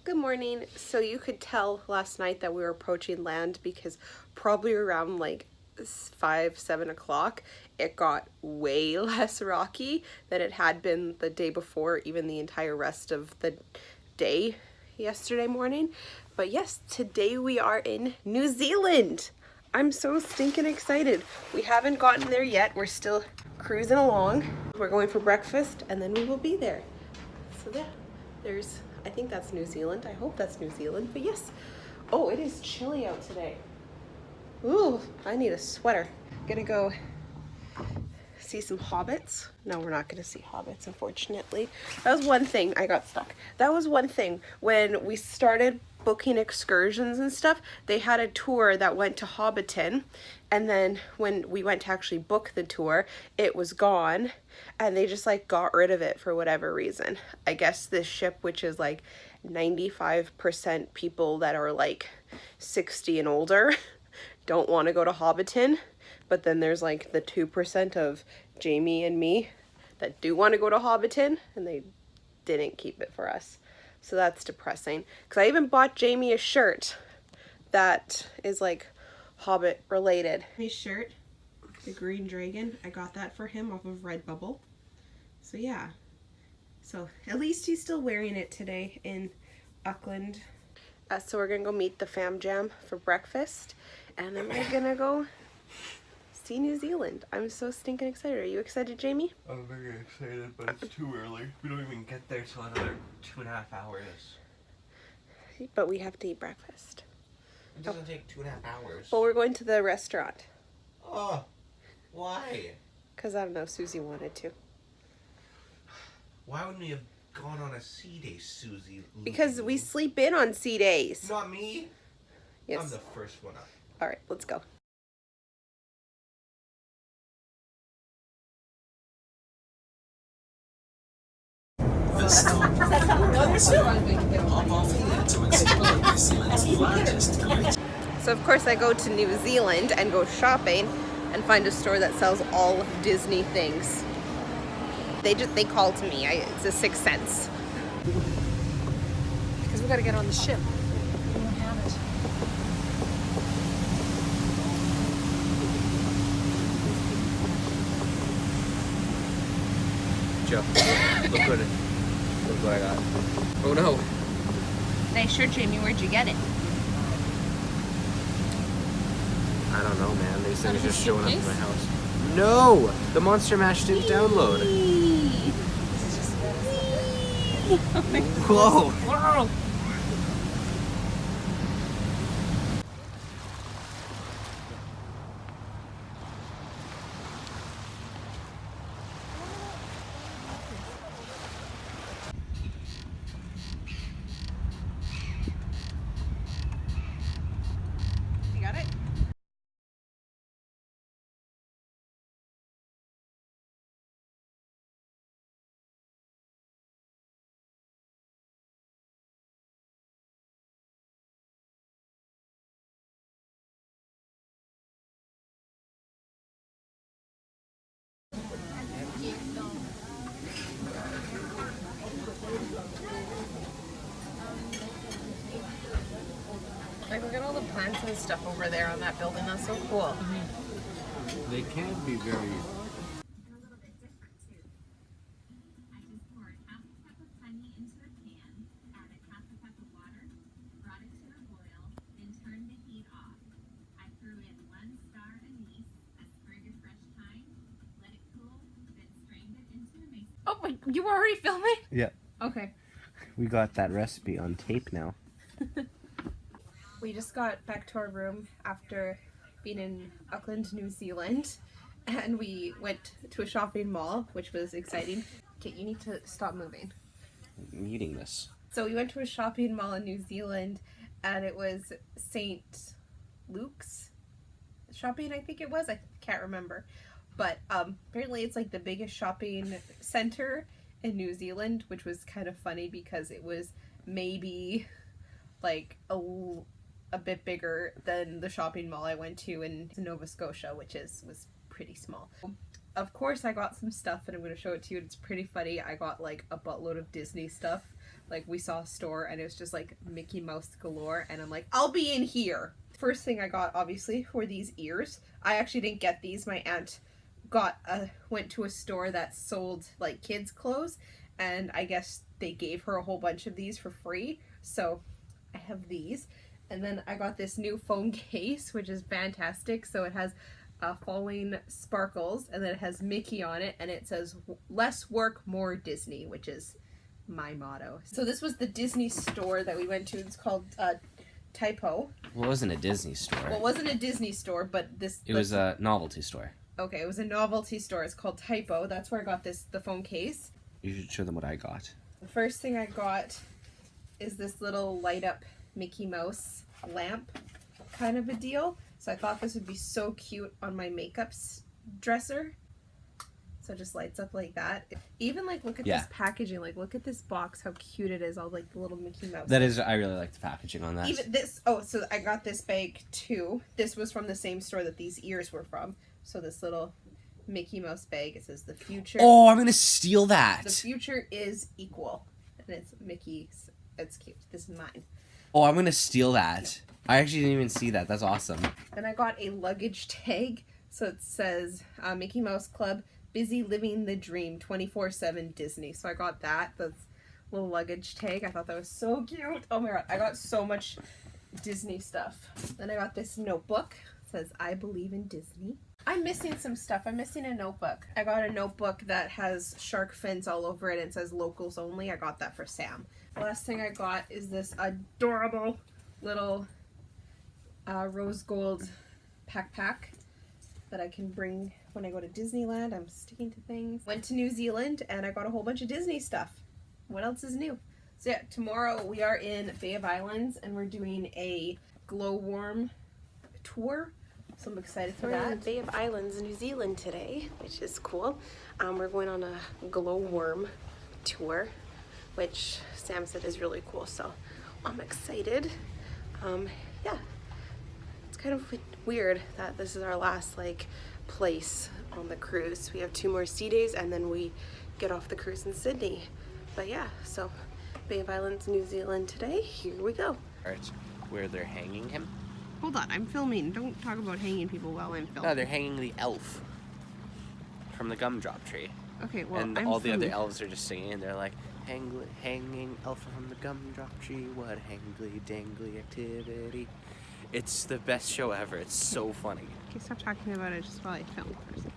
Good morning. So you could tell last night that we were approaching land because probably around like 5-7 o'clock it got way less rocky than it had been the day before, even the entire rest of the day yesterday morning. But yes, today we are in New Zealand. I'm so stinking excited. We haven't gotten there yet. We're still cruising along. We're going for breakfast and then we will be there. So yeah, there's, I think that's New Zealand. I hope that's New Zealand, but yes. Oh, it is chilly out today. Ooh, I need a sweater. Gonna go see some hobbits. No, we're not gonna see hobbits, unfortunately. That was one thing. I got stuck. That was one thing. When we started booking excursions and stuff, they had a tour that went to Hobbiton, and then when we went to actually book the tour, it was gone, and they just like got rid of it for whatever reason. I guess this ship, which is like 95% people that are like 60 and older, don't want to go to Hobbiton, but then there's like the 2% of Jamie and me that do want to go to Hobbiton, and they didn't keep it for us. So that's depressing. Because I even bought Jamie a shirt that is like Hobbit related. His shirt, the green dragon, I got that for him off of RedBubble. So yeah. So at least he's still wearing it today in Auckland. So we're gonna go meet the fam jam for breakfast, and then we're gonna go see New Zealand. I'm so stinking excited. Are you excited, Jamie? I'm very excited, but it's too early. We don't even get there till another 2.5 hours. But we have to eat breakfast. It doesn't take 2.5 hours. Well, we're going to the restaurant. Oh, why? Because I don't know, Susie wanted to. Why wouldn't we have gone on a sea day, Susie? Because we sleep in on sea days. Not me. Yes. I'm the first one up. All right, let's go. So of course I go to New Zealand and go shopping and find a store that sells all Disney things. They call to me. It's a sixth sense. Because we gotta get on the ship. We don't have it. Joe, look what I got. Oh no. Nice shirt, Jamie. Where'd you get it? I don't know, man. These things are just showing up in my house. No! The Monster Mash didn't download. Whoa! Wow! You got it? Like, look at all the plants and stuff over there on that building. That's so cool. They can be very... Oh, wait, you were already filming? Yeah. Okay. We got that recipe on tape now. We just got back to our room after being in Auckland, New Zealand, and we went to a shopping mall, which was exciting. Okay, you need to stop moving. I'm eating this. So we went to a shopping mall in New Zealand, and it was St. Luke's shopping, I think it was. I can't remember. But apparently it's like the biggest shopping center in New Zealand, which was kind of funny because it was maybe like a bit bigger than the shopping mall I went to in Nova Scotia, which was pretty small. Of course I got some stuff and I'm going to show it to you. It's pretty funny. I got like a buttload of Disney stuff, like we saw a store and it was just like Mickey Mouse galore, and I'm like, I'll be in here. First thing I got obviously were these ears. I actually didn't get these. My aunt went to a store that sold like kids clothes, and I guess they gave her a whole bunch of these for free, so I have these. And then I got this new phone case, which is fantastic. So it has falling sparkles, and then it has Mickey on it, and it says less work, more Disney, which is my motto. So this was the Disney store that we went to. It's called Typo. Well, it wasn't a Disney store. Well, it wasn't a Disney store, but It was a novelty store. Okay, it was a novelty store. It's called Typo. That's where I got the phone case. You should show them what I got. The first thing I got is this little light up Mickey Mouse lamp kind of a deal. So I thought this would be so cute on my makeup dresser. So it just lights up like that. Even like look at this packaging. Like look at this box, how cute it is. All like the little Mickey Mouse. That is, I really like the packaging on that. Even this, oh, so I got this bag too. This was from the same store that these ears were from. So this little Mickey Mouse bag, it says the future. Oh, I'm gonna steal that. The future is equal. And it's Mickey's. It's cute. This is mine. Oh, I'm gonna steal that. I actually didn't even see that. That's awesome. Then I got a luggage tag. So it says Mickey Mouse Club, busy living the dream, 24/7 Disney. So I got that. That's little luggage tag. I thought that was so cute. Oh my god, I got so much Disney stuff. Then I got this notebook. It says I believe in Disney. I'm missing some stuff. I'm missing a notebook. I got a notebook that has shark fins all over it and it says locals only. I got that for Sam. The last thing I got is this adorable little rose gold pack that I can bring when I go to Disneyland. I'm sticking to things. Went to New Zealand and I got a whole bunch of Disney stuff. What else is new? So yeah, tomorrow we are in Bay of Islands and we're doing a glowworm tour. So I'm excited for that. We're in Bay of Islands, New Zealand today, which is cool. We're going on a glowworm tour, which Sam said is really cool, so I'm excited. Yeah, it's kind of weird that this is our last like place on the cruise. We have 2 more sea days and then we get off the cruise in Sydney. But yeah, so Bay of Islands, New Zealand today. Here we go. It's where they're hanging him. Hold on, I'm filming. Don't talk about hanging people while I'm filming. No, they're hanging the elf from the gumdrop tree. Okay, well, And I'm all the filming. other elves are just singing, and they're like, hanging elf from the gumdrop tree, what a hangly dangly activity. It's the best show ever. It's so funny. Okay, stop talking about it just while I film for a second.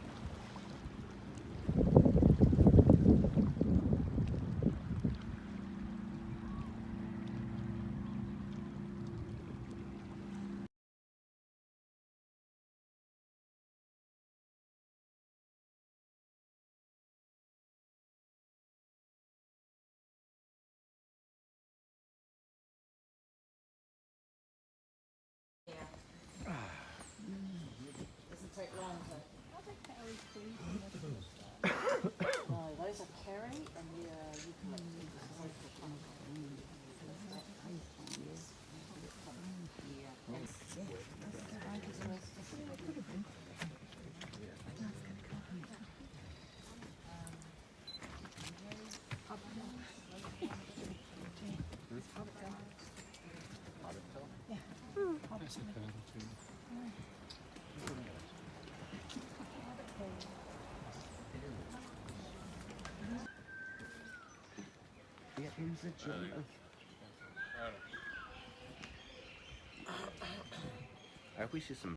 I hope we see some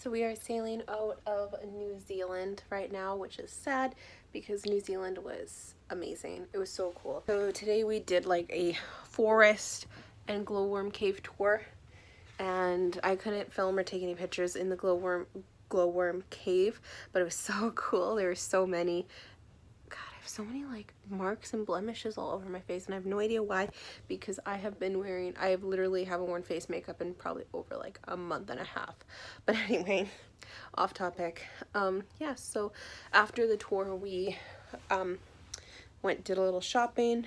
So we are sailing out of New Zealand right now, which is sad because New Zealand was amazing. It was so cool. So today we did like a forest and glowworm cave tour, and I couldn't film or take any pictures in the glowworm cave, but it was so cool. There were so many. God, I have so many like marks and blemishes all over my face, and I have no idea why, because I literally haven't worn face makeup in probably over like a month and a half. But anyway, off topic. Yeah, so after the tour we did a little shopping,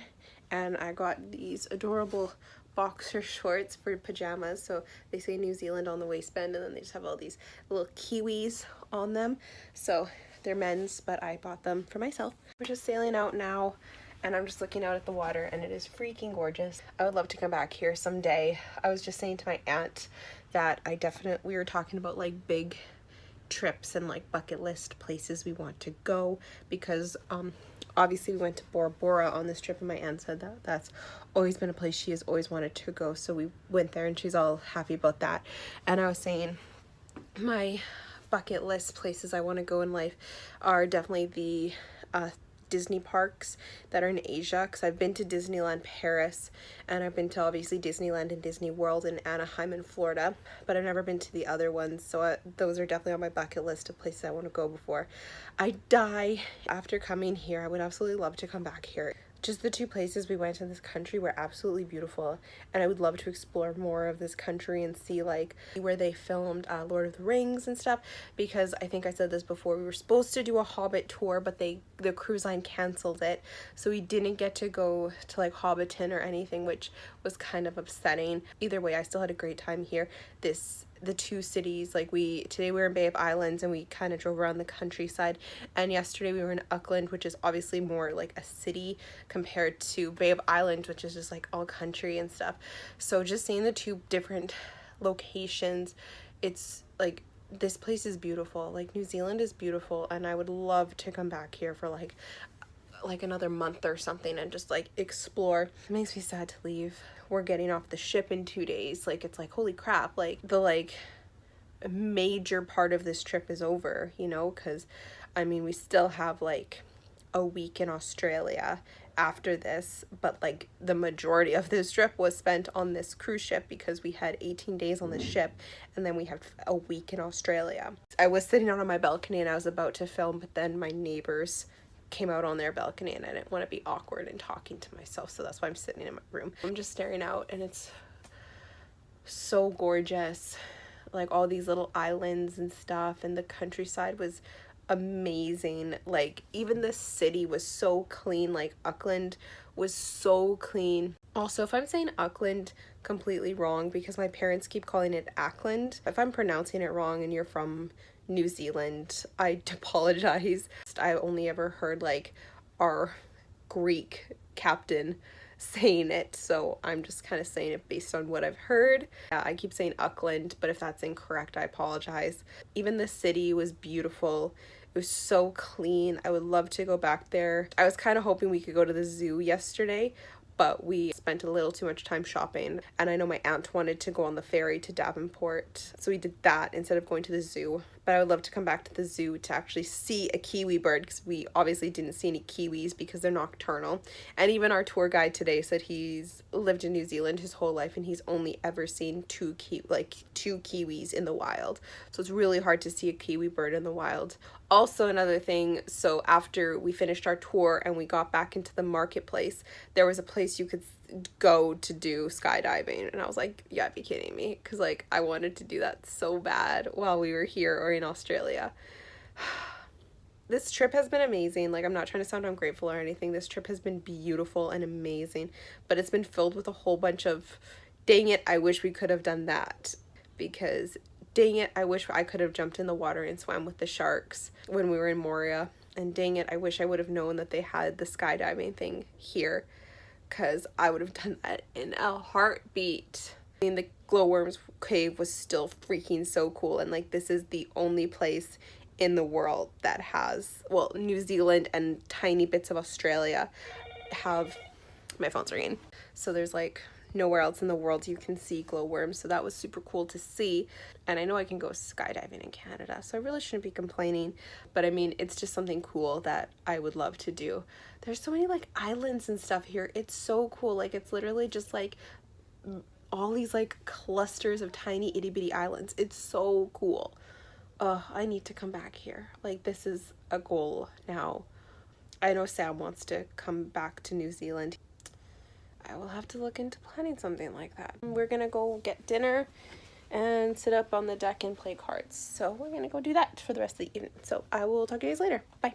and I got these adorable boxer shorts for pajamas. So they say New Zealand on the waistband, and then they just have all these little kiwis on them. So they're men's, but I bought them for myself. We're just sailing out now, and I'm just looking out at the water, and it is freaking gorgeous. I would love to come back here someday. I was just saying to my aunt that we were talking about like big trips and like bucket list places we want to go, because obviously we went to Bora Bora on this trip, and my aunt said that that's always been a place she has always wanted to go, so we went there and she's all happy about that. And I was saying my bucket list places I want to go in life are definitely the Disney parks that are in Asia, because I've been to Disneyland Paris, and I've been to obviously Disneyland and Disney World in Anaheim in Florida, but I've never been to the other ones. So those are definitely on my bucket list of places I want to go before I die. After coming here, I would absolutely love to come back here. Just the two places we went in this country were absolutely beautiful, and I would love to explore more of this country and see like where they filmed Lord of the Rings and stuff, because I think I said this before, we were supposed to do a Hobbit tour, but the cruise line canceled it, so we didn't get to go to like Hobbiton or anything, which was kind of upsetting. Either way, I still had a great time here. The two cities, like today we were in Bay of Islands, and we kind of drove around the countryside, and yesterday we were in Auckland, which is obviously more like a city compared to Bay of Islands, which is just like all country and stuff. So just seeing the two different locations, it's like this place is beautiful. Like New Zealand is beautiful, and I would love to come back here for like another month or something and just like explore. It makes me sad to leave. We're getting off the ship in 2 days. Like it's like holy crap, like the like major part of this trip is over, you know, because I mean we still have like a week in Australia after this, but like the majority of this trip was spent on this cruise ship, because we had 18 days on the ship, and then we have a week in Australia. I was sitting out on my balcony and I was about to film, but then my neighbors came out on their balcony, and I didn't want to be awkward and talking to myself, so that's why I'm sitting in my room. I'm just staring out, and it's so gorgeous, like all these little islands and stuff, and the countryside was amazing. Like even the city was so clean. Like Auckland was so clean. Also, if I'm saying Auckland completely wrong, because my parents keep calling it Auckland, if I'm pronouncing it wrong and you're from New Zealand, I apologize. I only ever heard like our Greek captain saying it, so I'm just kind of saying it based on what I've heard. I keep saying Auckland, but if that's incorrect, I apologize. Even the city was beautiful. It was so clean. I would love to go back there. I was kind of hoping we could go to the zoo yesterday, but we spent a little too much time shopping, and I know my aunt wanted to go on the ferry to Davenport, so we did that instead of going to the zoo. But I would love to come back to the zoo to actually see a kiwi bird, because we obviously didn't see any kiwis because they're nocturnal. And even our tour guide today said he's lived in New Zealand his whole life, and he's only ever seen two kiwis in the wild. So it's really hard to see a kiwi bird in the wild. Also, another thing, so after we finished our tour and we got back into the marketplace, there was a place you could go to do skydiving, and I was like, you gotta be kidding me, because like I wanted to do that so bad while we were here or in Australia. This trip has been amazing. Like, I'm not trying to sound ungrateful or anything. This trip has been beautiful and amazing, but it's been filled with a whole bunch of dang it, I wish we could have done that, because dang it, I wish I could have jumped in the water and swam with the sharks when we were in Moria, and dang it, I wish I would have known that they had the skydiving thing here, because I would have done that in a heartbeat. I mean, the glowworms cave was still freaking so cool, and like this is the only place in the world that has, well, New Zealand and tiny bits of Australia have, my phone's ringing, so there's like nowhere else in the world you can see glowworms, so that was super cool to see. And I know I can go skydiving in Canada, so I really shouldn't be complaining, but I mean, it's just something cool that I would love to do. There's so many like islands and stuff here. It's so cool. Like, it's literally just like all these like clusters of tiny itty bitty islands. It's so cool. I need to come back here. Like, this is a goal now. I know Sam wants to come back to New Zealand. I will have to look into planning something like that. We're gonna go get dinner and sit up on the deck and play cards. So we're gonna go do that for the rest of the evening. So I will talk to you guys later. Bye.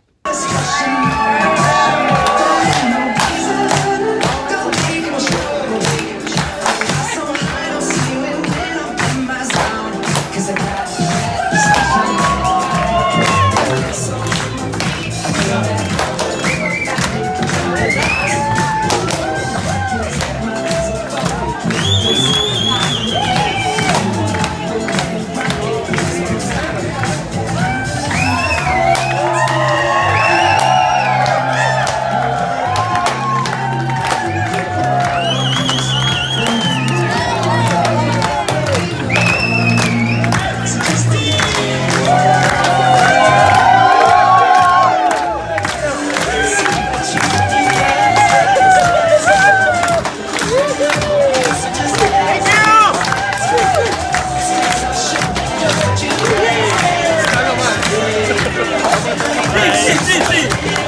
Sí, sí, sí.